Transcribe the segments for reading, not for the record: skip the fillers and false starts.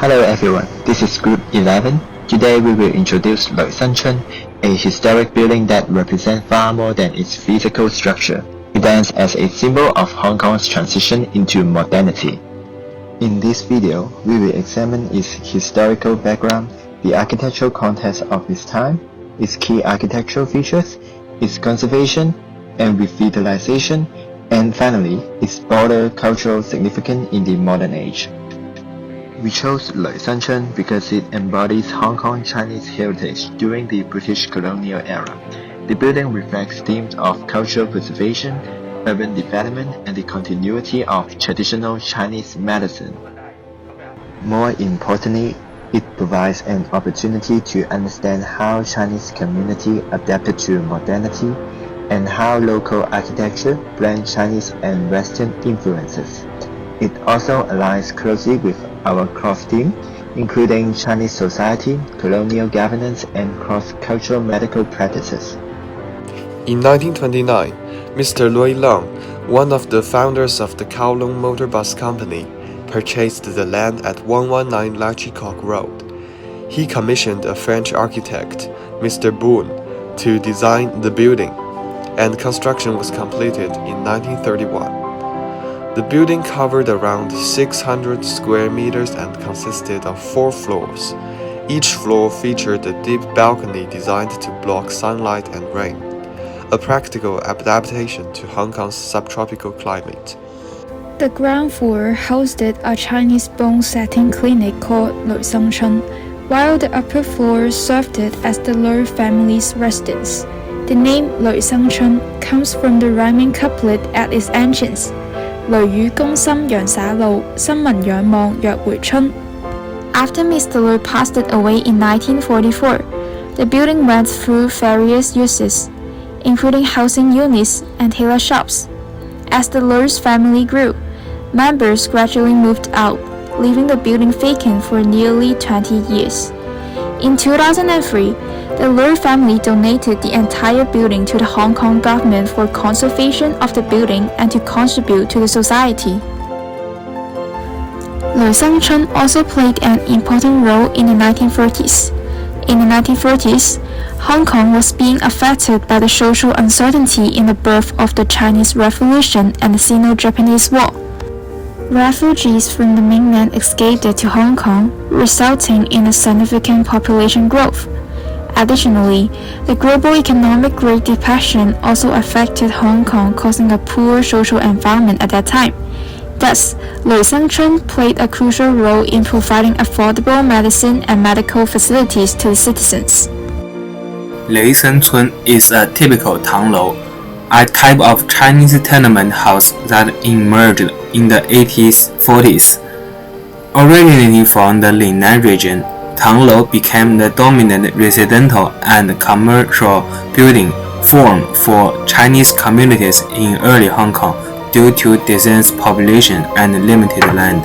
Hello everyone, this is Group 11. Today we will introduce Seng Chun, a historic building that represents far more than its physical structure. It stands as a symbol of Hong Kong's transition into modernity. In this video, we will examine its historical background, the architectural context of its time, its key architectural features, its conservation and revitalization, and finally, its broader cultural significance in the modern age. We chose Seng Chun because it embodies Hong Kong Chinese heritage during the British colonial era. The building reflects themes of cultural preservation, urban development, and the continuity of traditional Chinese medicine. More importantly, it provides an opportunity to understand how Chinese community adapted to modernity and how local architecture blends Chinese and Western influences. It also aligns closely with our cross theme, including Chinese society, colonial governance, and cross-cultural medical practices. In 1929, Mr. Lui Long, one of the founders of the Kowloon Motor Bus Company, purchased the land at 119 Latchcock Road. He commissioned a French architect, Mr. Boone, to design the building, and construction was completed in 1931. The building covered around 600 square meters and consisted of 4 floors. Each floor featured a deep balcony designed to block sunlight and rain, a practical adaptation to Hong Kong's subtropical climate. The ground floor hosted a Chinese bone setting clinic called Seng Chun, while the upper floor served it as the Lui family's residence. The name Seng Chun comes from the rhyming couplet at its entrance. 雷雨攻心陽灑路，新民仰望若回春. After Mr. Lui passed away in 1944, the building went through various uses, including housing units and tailor shops. As the Lui's family grew, members gradually moved out, leaving the building vacant for nearly 20 years. In 2003, the Lui family donated the entire building to the Hong Kong government for conservation of the building and to contribute to the society. Seng Chun also played an important role in the 1930s. In the 1930s, Hong Kong was being affected by the social uncertainty in the birth of the Chinese Revolution and the Sino-Japanese War. Refugees from the mainland escaped to Hong Kong, resulting in a significant population growth. Additionally, the global economic Great Depression also affected Hong Kong, causing a poor social environment at that time. Thus, Seng Chun played a crucial role in providing affordable medicine and medical facilities to the citizens. Seng Chun is a typical Tanglou, a type of Chinese tenement house that emerged in the 1840s. Originating from the Lingnan region, Tanglou became the dominant residential and commercial building form for Chinese communities in early Hong Kong due to dense population and limited land.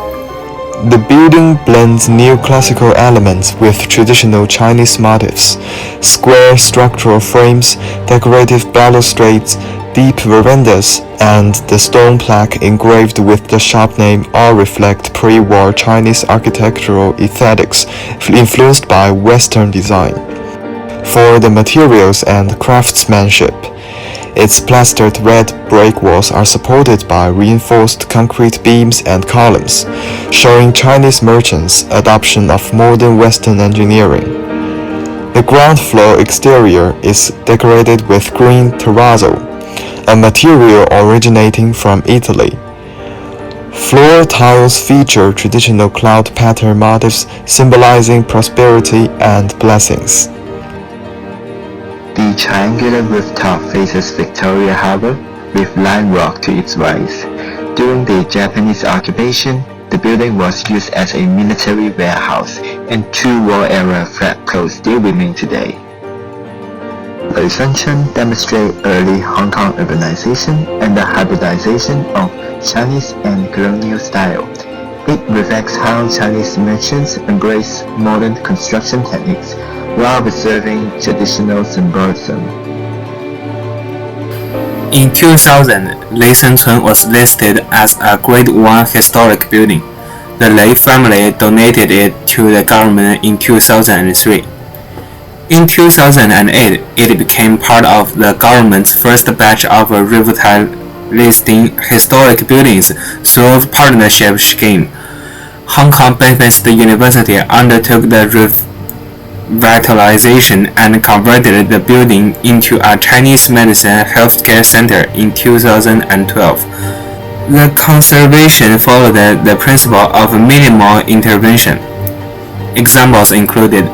The building blends neoclassical elements with traditional Chinese motifs. Square structural frames, decorative balustrades, deep verandas, and the stone plaque engraved with the shop name all reflect pre-war Chinese architectural aesthetics influenced by Western design. For the materials and craftsmanship, its plastered red brick walls are supported by reinforced concrete beams and columns, showing Chinese merchants' adoption of modern Western engineering. The ground floor exterior is decorated with green terrazzo, a material originating from Italy. Floor tiles feature traditional cloud pattern motifs symbolizing prosperity and blessings. The triangular rooftop faces Victoria Harbour, with lime rock to its right. During the Japanese occupation, the building was used as a military warehouse, and 2 war-era flat coats still remain today. Seng Chun demonstrates early Hong Kong urbanization and the hybridization of Chinese and colonial style. It reflects how Chinese merchants embrace modern construction techniques while preserving traditional symbolism. In 2000, Seng Chun was listed as a Grade 1 historic building. The Lei family donated it to the government in 2003. In 2008, it became part of the government's first batch of revitalizing historic buildings through a partnership scheme. Hong Kong Business University undertook the revitalization and converted the building into a Chinese medicine healthcare center in 2012. The conservation followed the principle of minimal intervention. Examples included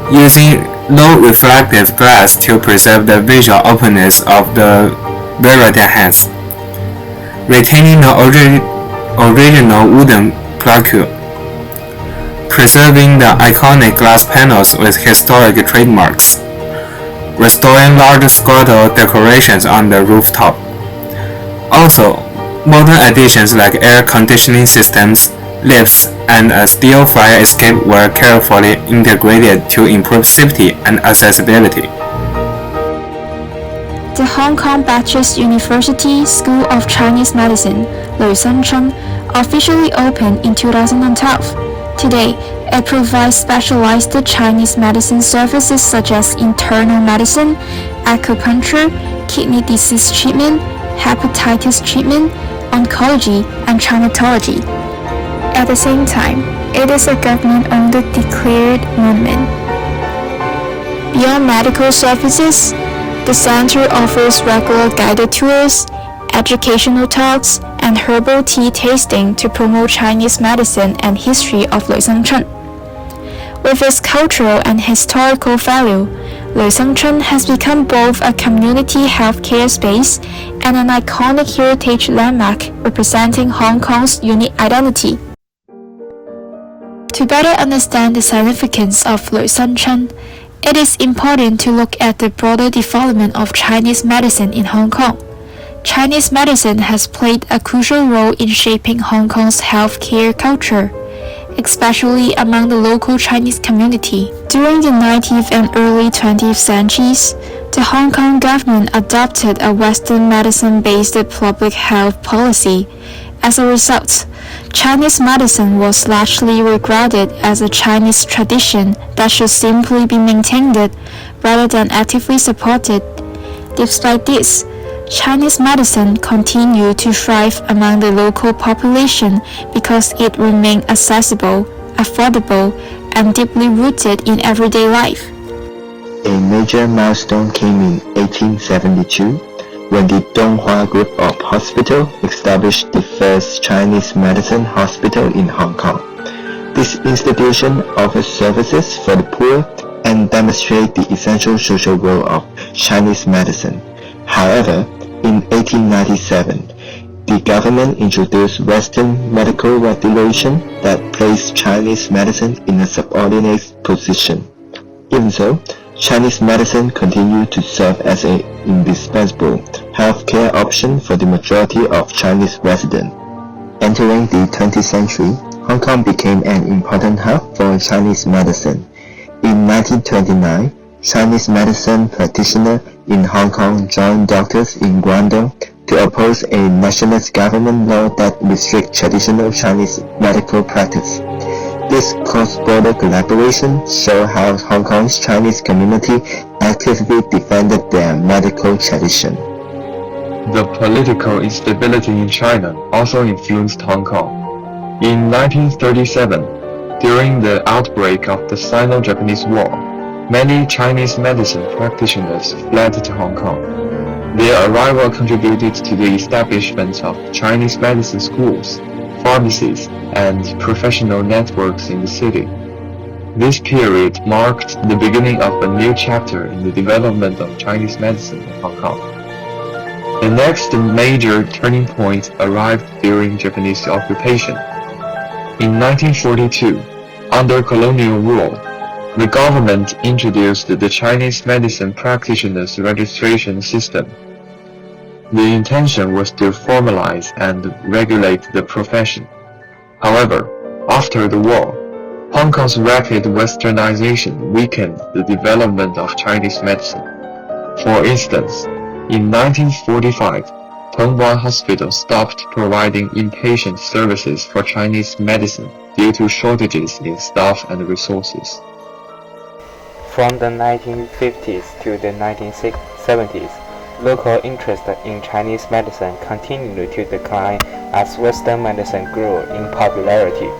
using low reflective glass to preserve the visual openness of the Veritas heads, retaining the original wooden plaque, preserving the iconic glass panels with historic trademarks, restoring large squattle decorations on the rooftop. Also, modern additions like air conditioning systems, lifts, and a steel fire escape were carefully integrated to improve safety and accessibility. The Hong Kong Baptist University School of Chinese Medicine, Seng, officially opened in 2012. Today, it provides specialized Chinese medicine services such as internal medicine, acupuncture, kidney disease treatment, hepatitis treatment, oncology, and traumatology. At the same time, it is a government-owned declared monument. Beyond medical services, the center offers regular guided tours, educational talks, and herbal tea tasting to promote Chinese medicine and history of Seng. With its cultural and historical value, Seng has become both a community healthcare space and an iconic heritage landmark representing Hong Kong's unique identity. To better understand the significance of Seng, it is important to look at the broader development of Chinese medicine in Hong Kong. Chinese medicine has played a crucial role in shaping Hong Kong's healthcare culture, especially among the local Chinese community. During the 19th and early 20th centuries, the Hong Kong government adopted a Western medicine-based public health policy. As a result, Chinese medicine was largely regarded as a Chinese tradition that should simply be maintained rather than actively supported. Despite this, Chinese medicine continued to thrive among the local population because it remained accessible, affordable, and deeply rooted in everyday life. A major milestone came in 1872 when the Donghua Group of Hospital established the first Chinese medicine hospital in Hong Kong. This institution offers services for the poor and demonstrates the essential social role of Chinese medicine. However, in 1897, the government introduced Western medical regulation that placed Chinese medicine in a subordinate position. Even so, Chinese medicine continued to serve as an indispensable healthcare option for the majority of Chinese residents. Entering the 20th century, Hong Kong became an important hub for Chinese medicine. In 1929, Chinese medicine practitioners in Hong Kong joined doctors in Guangdong to oppose a nationalist government law that restricts traditional Chinese medical practice. This cross-border collaboration showed how Hong Kong's Chinese community actively defended their medical tradition. The political instability in China also influenced Hong Kong. In 1937, during the outbreak of the Sino-Japanese War, many Chinese medicine practitioners fled to Hong Kong. Their arrival contributed to the establishment of Chinese medicine schools, pharmacies, and professional networks in the city. This period marked the beginning of a new chapter in the development of Chinese medicine in Hong Kong. The next major turning point arrived during Japanese occupation. In 1942, under colonial rule, the government introduced the Chinese medicine practitioners registration system. The intention was to formalize and regulate the profession. However, after the war, Hong Kong's rapid westernization weakened the development of Chinese medicine. For instance, in 1945, Tongwan Hospital stopped providing inpatient services for Chinese medicine due to shortages in staff and resources. From the 1950s to the 1970s, local interest in Chinese medicine continued to decline as Western medicine grew in popularity.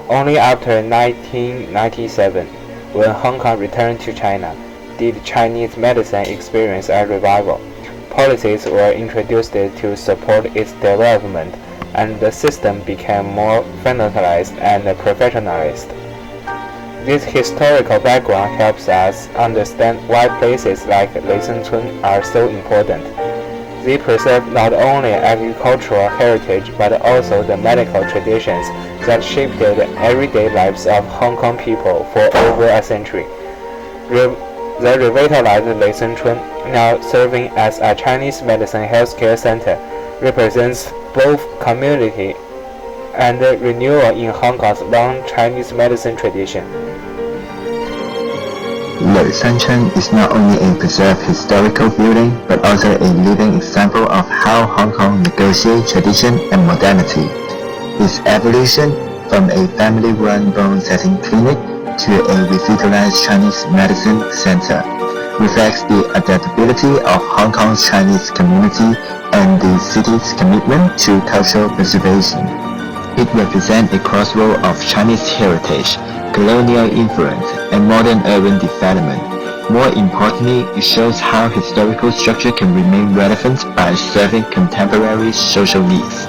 Only after 1997, when Hong Kong returned to China, did Chinese medicine experience a revival. Policies were introduced to support its development, and the system became more federalized and professionalized. This historical background helps us understand why places like Lei Seng Chun are so important. They preserve not only agricultural heritage but also the medical traditions that shaped the everyday lives of Hong Kong people for over a century. The revitalized Lei Seng Chun, now serving as a Chinese medicine healthcare center, represents both community and renewal in Hong Kong's long Chinese medicine tradition. Lei Seng Chun is not only a preserved historical building, but also a living example of how Hong Kong negotiates tradition and modernity. Its evolution from a family-run bone setting clinic to a revitalized Chinese medicine center reflects the adaptability of Hong Kong's Chinese community and the city's commitment to cultural preservation. It represents a crossroad of Chinese heritage, colonial influence, and modern urban development. More importantly, it shows how historical structure can remain relevant by serving contemporary social needs.